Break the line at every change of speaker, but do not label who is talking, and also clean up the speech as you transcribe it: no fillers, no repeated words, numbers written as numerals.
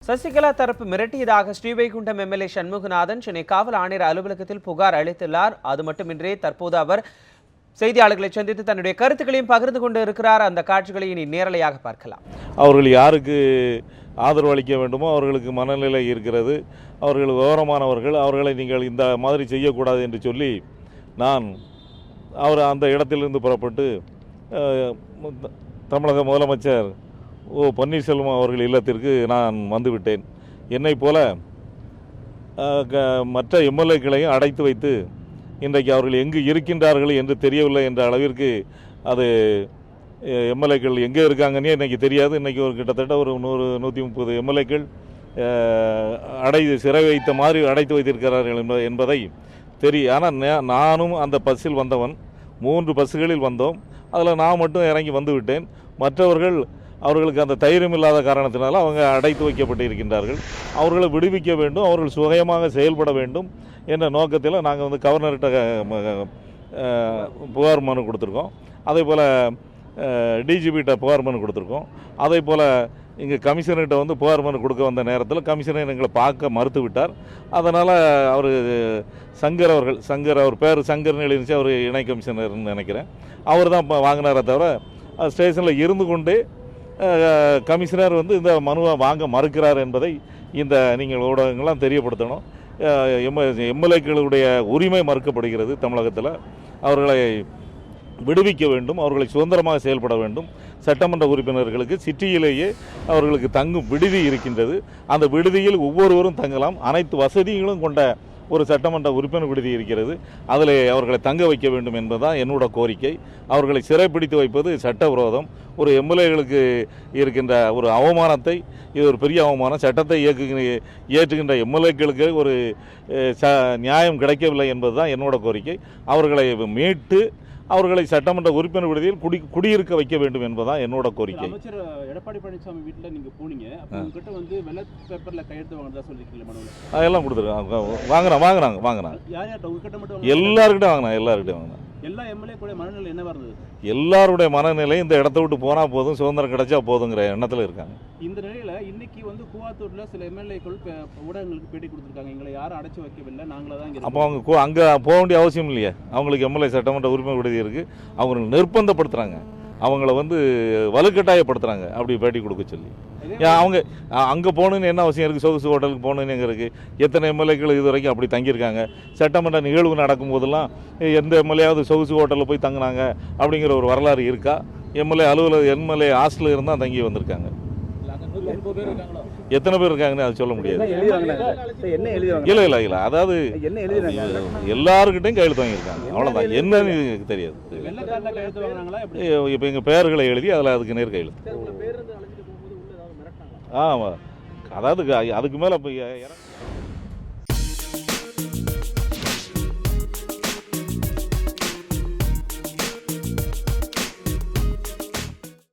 சசிகலா தரப்பு மிரட்டியதாக ஸ்ரீவைகுண்டம் எம்எல்ஏ சண்முகநாதன் சென்னை காவல் ஆணையர் அலுவலகத்தில் புகார் அளித்துள்ளார். அது மட்டுமின்றி தற்போது அவர் செய்தியாளர்களை சந்தித்து தன்னுடைய கருத்துக்களையும் பகிர்ந்து கொண்டு இருக்கிறார். அந்த காட்சிகளை இனி நேரலையாக பார்க்கலாம்.
அவர்கள் யாருக்கு ஆதரவு அளிக்க வேண்டுமோ அவர்களுக்கு மனநிலை இருக்கிறது. அவர்கள் விவரமானவர்கள். அவர்களை நீங்கள் இந்த மாதிரி செய்யக்கூடாது என்று சொல்லி நான் அவர் அந்த இடத்திலிருந்து புறப்பட்டு தமிழக முதலமைச்சர் ஓ பன்னீர்செல்வம் அவர்கள் இல்லத்திற்கு நான் வந்துவிட்டேன். என்னை போல மற்ற எம்எல்ஏக்களையும் அடைத்து வைத்து இன்றைக்கு அவர்கள் எங்கு இருக்கின்றார்கள் என்று தெரியவில்லை என்ற அளவிற்கு அது எம்எல்ஏக்கள் எங்கே இருக்காங்கன்னே இன்றைக்கி தெரியாது. இன்றைக்கி ஒரு கிட்டத்தட்ட ஒரு 100-130 எம்எல்ஏக்கள் சிறை வைத்த மாதிரி அடைத்து வைத்திருக்கிறார்கள் என்பதை தெரியும். ஆனால் நானும் அந்த பஸ்ஸில் வந்தவன். 3 பஸ்ஸுகளில் வந்தோம். அதில் நான் மட்டும் இறங்கி வந்து விட்டேன். மற்றவர்கள் அவர்களுக்கு அந்த தைரியம் இல்லாத காரணத்தினால அவங்க அடைத்து வைக்கப்பட்டு இருக்கின்றார்கள். அவர்களை விடுவிக்க வேண்டும், அவர்கள் சுயமாக செயல்பட வேண்டும் என்ற நோக்கத்தில் நாங்கள் வந்து கவர்னர்கிட்ட புகார் மனு கொடுத்துருக்கோம். அதே போல் டிஜிபிகிட்ட புகார் மனு கொடுத்துருக்கோம். அதே போல் இங்கே கமிஷனர்கிட்ட வந்து புகார் மனு கொடுக்க வந்த நேரத்தில் கமிஷனர் எங்களை பார்க்க மறுத்து விட்டார். அதனால் அவர் சங்கர் அவர் பேர் சங்கர்னு எழுதிச்சு. அவர் இணை கமிஷனர்னு நினைக்கிறேன். அவர் தான் இப்போ வாங்கினாரே தவிர ஸ்டேஷனில் இருந்து கொண்டே கமிஷனர் வந்து இந்த மனுவை வாங்க மறுக்கிறார் என்பதை இந்த நீங்கள் ஊடகங்கள்லாம் தெரியப்படுத்தணும். எம்எல்ஏக்களுடைய உரிமை மறுக்கப்படுகிறது தமிழகத்தில். அவர்களை விடுவிக்க வேண்டும், அவர்களை சுதந்திரமாக செயல்பட வேண்டும். சட்டமன்ற உறுப்பினர்களுக்கு சிட்டியிலேயே அவர்களுக்கு தங்கும் விடுதி இருக்கின்றது. அந்த விடுதியில் ஒவ்வொருவரும் தங்கலாம். அனைத்து வசதிகளும் கொண்ட ஒரு சட்டமன்ற உறுப்பினர் விடுதி இருக்கிறது. அதில் அவர்களை தங்க வைக்க வேண்டும் என்பதுதான் என்னோட கோரிக்கை. அவர்களை சிறைப்பிடித்து வைப்பது சட்டவிரோதம். ஒரு எம்எல்ஏகளுக்கு இருக்கின்ற ஒரு அவமானத்தை, இது ஒரு பெரிய அவமானம். சட்டத்தை ஏற்றுகின்ற எம்எல்ஏக்களுக்கு ஒரு நியாயம் கிடைக்கவில்லை என்பதுதான் என்னோட கோரிக்கை. அவர்களை மீட்டு அவர்களை சட்டமன்ற உறுப்பினர் விடுதியில் குடியிருக்க வைக்க வேண்டும் என்பதுதான் என்னோட கோரிக்கை.
அமைச்சர் எடப்பாடி பழனிசாமி வீட்டில் நீங்கள் போனீங்க. உங்ககிட்ட வந்து வெள்ளை பேப்பரில் கையெழுத்து வாங்கினதா சொல்லியிருக்கீங்க மனுவில்.
அதெல்லாம் கொடுத்துருக்காங்க. வாங்கினாங்க.
யார் உங்ககிட்ட மட்டும்?
எல்லாருக்கிட்டையும் வாங்கினாங்க.
எல்லா எம்எல்ஏ கூட மனநிலை என்னவா இருந்தது?
எல்லாருடைய மனநிலை இந்த இடத்த விட்டு போனால் போதும், சுதந்திரம் கிடைச்சா போதுங்கிற எண்ணத்தில் இருக்காங்க.
இந்த நிலையில் இன்னைக்கு வந்து கூவாத்தூரில் சில எம்எல்ஏக்கள் ஊடகங்களுக்கு பேட்டி கொடுத்துருக்காங்க. எங்களை யாரும் அடைச்சி வைக்கவில்லை, நாங்களே தான்.
அப்போ அவங்க அங்கே போக வேண்டிய அவசியம் இல்லையே. அவங்களுக்கு எம்எல்ஏ சட்டமன்ற உரிமை விடுதி இருக்குது. அவங்க நிர்பந்தப்படுத்துகிறாங்க, அவங்கள வந்து வலுக்கட்டாயப்படுத்துகிறாங்க அப்படி பேட்டி கொடுக்க சொல்லி. அவங்க அங்கே போகணுன்னு என்ன அவசியம் இருக்குது? சொகுசு ஹோட்டலுக்கு போகணுன்னு எங்கே இருக்குது? எத்தனை எம்எல்ஏக்கள் இது வரைக்கும் அப்படி தங்கியிருக்காங்க? சட்டமன்ற நிகழ்வு நடக்கும்போதெல்லாம் எந்த எம்எல்ஏயாவது சொகுசு ஹோட்டலில் போய் தங்கினாங்க அப்படிங்கிற ஒரு வரலாறு இருக்கா? எம்எல்ஏ ஹாஸ்டலில் இருந்தால் தங்கி வந்திருக்காங்க. எத்தனை பேர் இருக்காங்கன்னு அது சொல்ல முடியாது. இல்லை அதாவது எல்லாருக்கிட்டையும் கையெழுத்து வாங்கியிருக்காங்க, அவ்வளோதான். என்னன்னு தெரியாது. இப்போ எங்கள் பெயர்களை எழுதி அதில் அதுக்கு நேர் கையெழுத்து. ஆமாம், அதாவது அதுக்கு மேலே இப்போ